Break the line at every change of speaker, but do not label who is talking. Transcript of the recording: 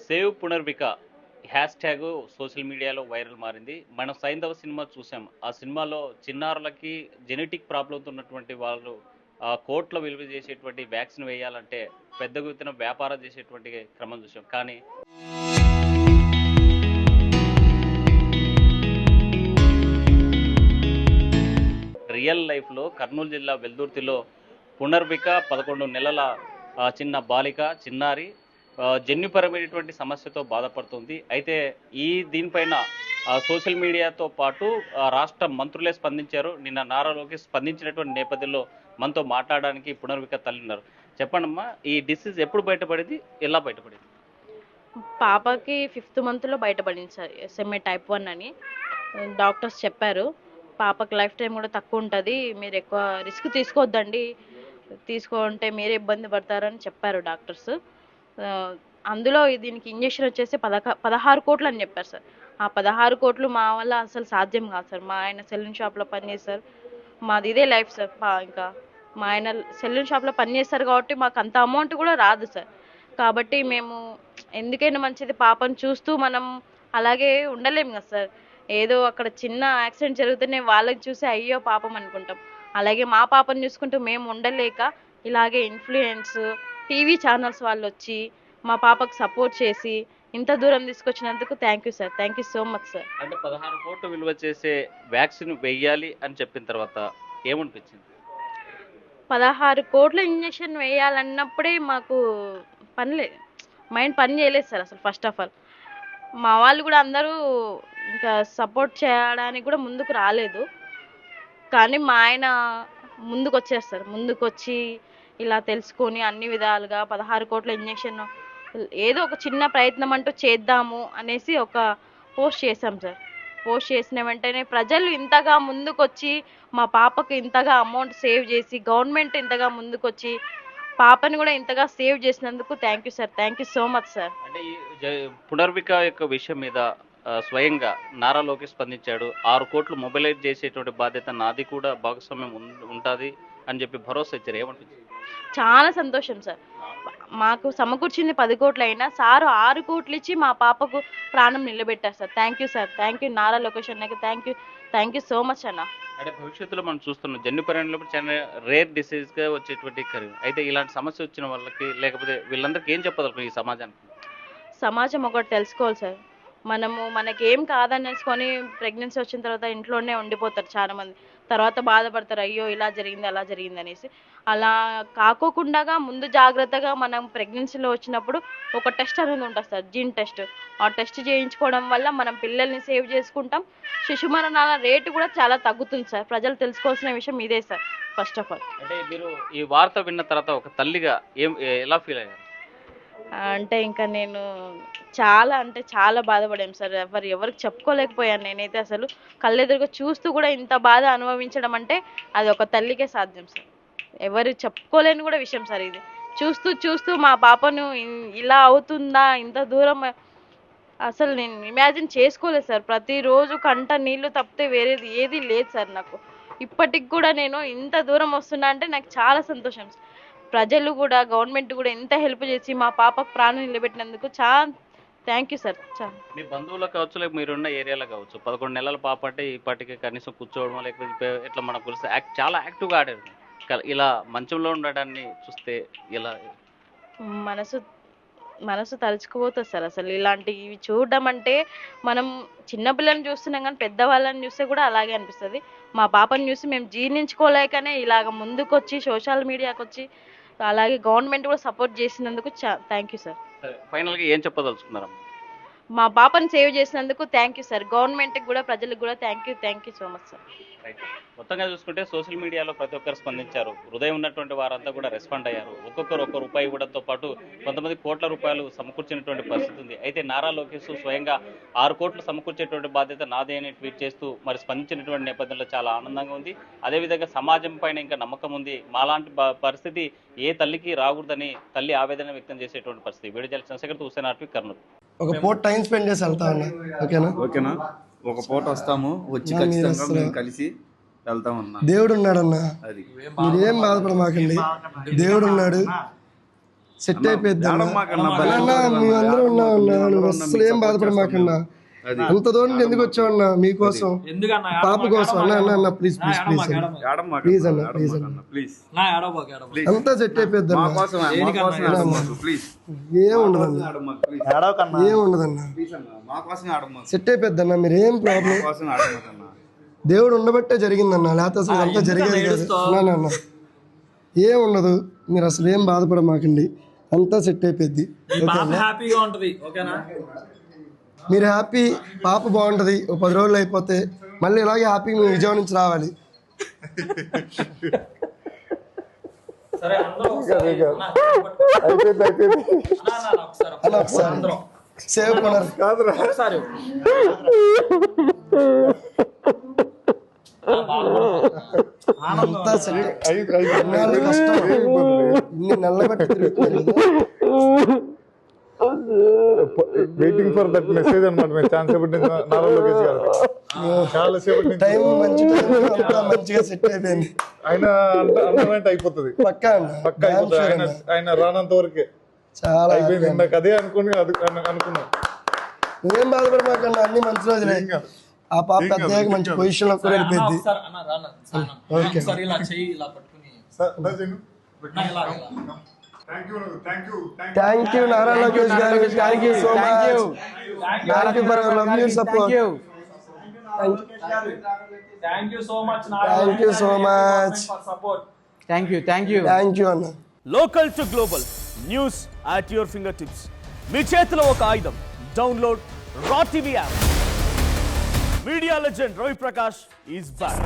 Save Punarvika hash tag social మీడియాలో viral మారింది. మనం సైంధవ సినిమా చూసాం. ఆ సినిమాలో చిన్నారులకి జెనెటిక్ ప్రాబ్లంతో ఉన్నటువంటి వాళ్ళు కోట్ల విలువ చేసేటువంటి వ్యాక్సిన్ వేయాలంటే పెద్ద ఎత్తున వ్యాపారం చేసేటువంటి క్రమం చూసాం. కానీ రియల్ లైఫ్లో కర్నూలు జిల్లా వెల్దుర్తిలో పునర్విక 11 నెలల చిన్న బాలిక చిన్నారి జన్యుపరమైనటువంటి సమస్యతో బాధపడుతుంది. అయితే దీనిపైన సోషల్ మీడియాతో పాటు రాష్ట్ర మంత్రులే స్పందించారు. నిన్న నారా లోకేష్ స్పందించినటువంటి నేపథ్యంలో మనతో మాట్లాడడానికి పునర్విక తల్లి ఉన్నారు. చెప్పండమ్మా, ఈ డిసీజ్ ఎప్పుడు బయటపడింది, ఎలా బయటపడింది?
పాపకి 5th మంత్లో బయటపడింది సార్. SMA type 1 అని డాక్టర్స్ చెప్పారు. పాపకి లైఫ్ టైం కూడా తక్కువ ఉంటుంది, మీరు ఎక్కువ రిస్క్ తీసుకోవద్దండి, తీసుకుంటే మీరే ఇబ్బంది పడతారని చెప్పారు డాక్టర్స్. అందులో దీనికి ఇంజెక్షన్ వచ్చేసి 16 కోట్లు అని చెప్పారు సార్. ఆ 16 కోట్లు మా వల్ల అసలు సాధ్యం కాదు సార్. మా ఆయన సెలూన్ షాప్లో పనిచేస్తారు, మాది ఇదే లైఫ్ సార్. ఇంకా మా ఆయన సెలూన్ షాప్లో పనిచేస్తారు కాబట్టి మాకు అంత అమౌంట్ కూడా రాదు సార్. కాబట్టి మేము ఎందుకైనా మంచిది, పాపను చూస్తూ మనం అలాగే ఉండలేము కదా సార్. ఏదో అక్కడ చిన్న యాక్సిడెంట్ జరిగితేనే వాళ్ళకి చూసి అయ్యో పాపం అనుకుంటాం. అలాగే మా పాపను చూసుకుంటూ మేము ఉండలేక ఇలాగే ఇన్ఫ్లుయెన్స్ టీవీ ఛానల్స్ వాళ్ళు వచ్చి మా పాపకు సపోర్ట్ చేసి ఇంత దూరం తీసుకొచ్చినందుకు thank you sir. Thank you so much sir.
అంటే 16 కోట్లు విలువ చేసే వ్యాక్సిన్ వెయ్యాలి అని చెప్పిన తర్వాత ఏమనిపించింది?
16 కోట్ల ఇంజెక్షన్ వేయాలన్నప్పుడే మాకు మైండ్ పని చేయలేదు సార్ అసలు. ఫస్ట్ ఆఫ్ ఆల్ మా వాళ్ళు కూడా అందరూ ఇంకా సపోర్ట్ చేయడానికి కూడా ముందుకు రాలేదు. కానీ మా ఆయన ముందుకు వచ్చేస్తారు, ముందుకు వచ్చి ఇలా తెలుసుకొని అన్ని విధాలుగా 16 కోట్ల ఇంజెక్షన్ ఏదో ఒక చిన్న ప్రయత్నం అంటూ చేద్దాము అనేసి ఒక పోస్ట్ చేశాం సార్. పోస్ట్ చేసిన వెంటనే ప్రజలు ఇంతగా ముందుకొచ్చి మా పాపకు ఇంతగా అమౌంట్ సేవ్ చేసి గవర్నమెంట్ ఇంతగా ముందుకొచ్చి పాపని కూడా ఇంతగా సేవ్ చేసినందుకు thank you sir. Thank you so much sir.
అంటే ఈ పునర్విక యొక్క విషయం మీద స్వయంగా నారా లోకేష్ స్పందించాడు. 6 కోట్లు మొబిలైజ్ చేసేటువంటి బాధ్యత నాది కూడా భాగస్వామ్యం ఉంటుంది అని చెప్పి భరోసా ఇచ్చారు. ఏమనిపించింది?
చాలా సంతోషం సార్. మాకు సమకూర్చింది 10 కోట్లు అయినా సార్ 6 కోట్లు ఇచ్చి మా పాపకు ప్రాణం నిలబెట్టారు sir. Thank you sir. Thank you Nara Lokesh అన్నకి. థ్యాంక్ యూ సో మచ్ అన్న.
అంటే భవిష్యత్తులో మనం చూస్తున్నాం జన్యుపరంలో చాలా రేర్ డిసీజ్గా వచ్చేటువంటి అయితే ఇలాంటి సమస్య వచ్చిన వాళ్ళకి లేకపోతే వీళ్ళందరికీ ఏం చెప్పదలుకు ఈ సమాజానికి?
సమాజం ఒకటి తెలుసుకోవాలి సార్. మనకేం కాదని తెలుసుకొని ప్రెగ్నెన్సీ వచ్చిన తర్వాత ఇంట్లోనే ఉండిపోతారు చాలామంది. తర్వాత బాధపడతారు, అయ్యో ఇలా జరిగింది అలా జరిగింది అనేసి. అలా కాకోకుండా ముందు జాగ్రత్తగా మనం ప్రెగ్నెన్సీలో వచ్చినప్పుడు ఒక టెస్ట్ అనేది ఉంటుంది సార్, జీన్ టెస్ట్. ఆ టెస్ట్ చేయించుకోవడం వల్ల మనం పిల్లల్ని సేవ్ చేసుకుంటాం. శిశు మరణాల రేటు కూడా చాలా తగ్గుతుంది సార్. ప్రజలు తెలుసుకోవాల్సిన విషయం ఇదే సార్ ఫస్ట్ ఆఫ్ ఆల్.
అంటే మీరు ఈ వార్త విన్న తర్వాత ఒక తల్లిగా ఎలా ఫీల్ అయ్యారు?
అంటే ఇంకా నేను చాలా బాధపడాను సార్. ఎవరికి చెప్పుకోలేకపోయాను. నేనైతే అసలు కళ్ళెదురుగా చూస్తూ కూడా ఇంత బాధ అనుభవించడం అంటే అది ఒక తల్లికే సాధ్యం సార్. ఎవరు చెప్పుకోలేని కూడా విషయం సార్ ఇది. చూస్తూ మా పాపను ఇలా అవుతుందా, ఇంత దూరం అసలు నేను ఇమాజిన్ చేసుకోలేదు సార్. ప్రతిరోజు కంట నీళ్లు తప్పితే వేరేది ఏది లేదు సార్ నాకు. ఇప్పటికి కూడా నేను ఇంత దూరం వస్తున్నా అంటే నాకు చాలా సంతోషం సార్. ప్రజలు కూడా గవర్నమెంట్ కూడా ఎంత హెల్ప్ చేసి మా పాపకు ప్రాణం నిలబెట్టినందుకు చాలా థ్యాంక్ యూ సార్.
మీ బంధువులకు కావచ్చు, లేక మీరున్న ఏరియాలో కావచ్చు, 11 నెలల పాప అంటే ఇప్పటికే కనీసం కూర్చోవడం లేకపోతే ఇట్లా మనకు తెలిసి చాలా యాక్టివ్గా ఆడారు. ఇలా మంచంలో ఉండడాన్ని చూస్తే ఇలా
మనసు తలుచుకుపోతుంది సార్. అసలు ఇలాంటివి చూడడం అంటే మనం చిన్నపిల్లల్ని చూస్తున్నాం కానీ పెద్దవాళ్ళని చూస్తే కూడా అలాగే అనిపిస్తుంది. మా పాపని చూసి మేము జీర్ణించుకోలేకనే ఇలాగ ముందుకొచ్చి సోషల్ మీడియాకి వచ్చి అలాగే గవర్నమెంట్ కూడా సపోర్ట్ చేసినందుకు థ్యాంక్ యూ సార్.
ఫైనల్గా ఏం చెప్పదలుచుకున్నారా?
మా పాపని సేవ్ చేసినందుకు థ్యాంక్ యూ సార్. గవర్నమెంట్కి కూడా ప్రజలకు కూడా thank you so much sir.
మొత్తంగా చూసుకుంటే సోషల్ మీడియాలో ప్రతి ఒక్కరు స్పందించారు. హృదయం ఉన్నటువంటి వారంతా కూడా రెస్పాండ్ అయ్యారు. ఒక్కొక్కరు 1 రూపాయి ఇవ్వడంతో పాటు కొంతమంది కోట్ల రూపాయలు సమకూర్చినటువంటి పరిస్థితి ఉంది. అయితే నారా లోకేష్ స్వయంగా 6 కోట్లు సమకూర్చేటువంటి బాధ్యత నాదే అని ట్వీట్ చేస్తూ మరి స్పందించినటువంటి నేపథ్యంలో చాలా ఆనందంగా ఉంది. అదేవిధంగా సమాజం పైన ఇంకా నమ్మకం ఉంది. మాలాంటి పరిస్థితి ఏ తల్లికి రాకూడదని తల్లి ఆవేదన వ్యక్తం చేసేటువంటి పరిస్థితి. Video Chandrashekar, Hussain RP, Kurnool.
ఒక పూట టైం స్పెండ్ చేసి వెళ్తా ఉన్నా. ఓకేనా?
ఒక పూట వస్తాము, వచ్చి ఖచ్చితంగా మేము కలిసి వెళ్తామన్నా.
దేవుడు ఉన్నాడన్నా, మీరేం బాధపడమాకండి. దేవుడు ఉన్నాడు. సెట్ అయిపోద్ది అన్న.
ఏడమ్మాకన్నా
అన్న మేమందరం ఉన్నాం అన్న, నువ్వు అస్సలు ఏం బాధపడమాకన్నా. అంత దూరం నుండి ఎందుకు వచ్చావన్నా? మీకోసం, పాప కోసం. అన్న అన్న అన్న ప్లీజ్ ప్లీజ్ ప్లీజ్ ప్లీజ్ అన్న, ప్లీజ్ అన్న,
ప్లీజ్
అంతా సెట్ అయిపోద్ది అన్న. ఏం ఉండదన్న, ఏం ఉండదన్న, సెట్ అయిపోద్ది అన్న. మీరు ఏం ప్రాబ్లం, దేవుడు ఉండబట్టే జరిగిందన్న, లేకపోతే అసలు అంతా జరిగేది కాదు. అన్న అన్న ఏం ఉండదు, మీరు అసలు ఏం బాధపడమాకండి, అంతా సెట్ అయిపోద్ది.
హ్యాపీగా ఉంటది. ఓకేనా?
మీరు హ్యాపీ, పాప బాగుంటది. ఓ 10 రోజులు అయిపోతే మళ్ళీ ఇలాగే హ్యాపీ మీ విజయవాడ నుంచి రావాలి.
సరే అందరూ ఒకసారి
అన్న ఒకసారి సేవ్ కొనరు
ఒకసారి
అంతా సెట్. ఇన్నాళ్ళు కష్టం, ఇన్ని నల్లబట్టి తిరుగుతున్నారు కదా.
వెయిటింగ్ ఫర్ దట్ మెసేజ్ అనమాట. మేము ఛాన్స్ సేపటి నారా లోకేష్ గారు చాలా సేపటి నుంచి
టైం మంచి టైం అంతా మంచిగా సెట్ అయిపోయింది.
ఆయన అన్నమెంట్ అయిపోతుంది,
పక్కా అన్న,
పక్క అయిపోతుంది. ఆయన రానంత వరకే
చాలా
అయిపోయింది. నాకు అదే అనుకున్నా.
నువ్వేం బాధపడమాకన్నా, అన్ని మంచి రోజులే. ఆ పాప పెద్దగా మంచి పొజిషన్ లో కూడా వెళ్ళిపోయింది. ఓకే
ఒకసారి ఇలా చెయ్యి ఇలా పట్టుకుని
thank you Nara Lokesh garu, thank you so much, thank you for your love you support.
Thank you so much.
Thank you so much,
thank you
thank you అన్న.
Local to global news at your finger tips. మీ చేతిలో ఒక ఆయుధం. Download రా TV app. Media legend Ravi Prakash is back.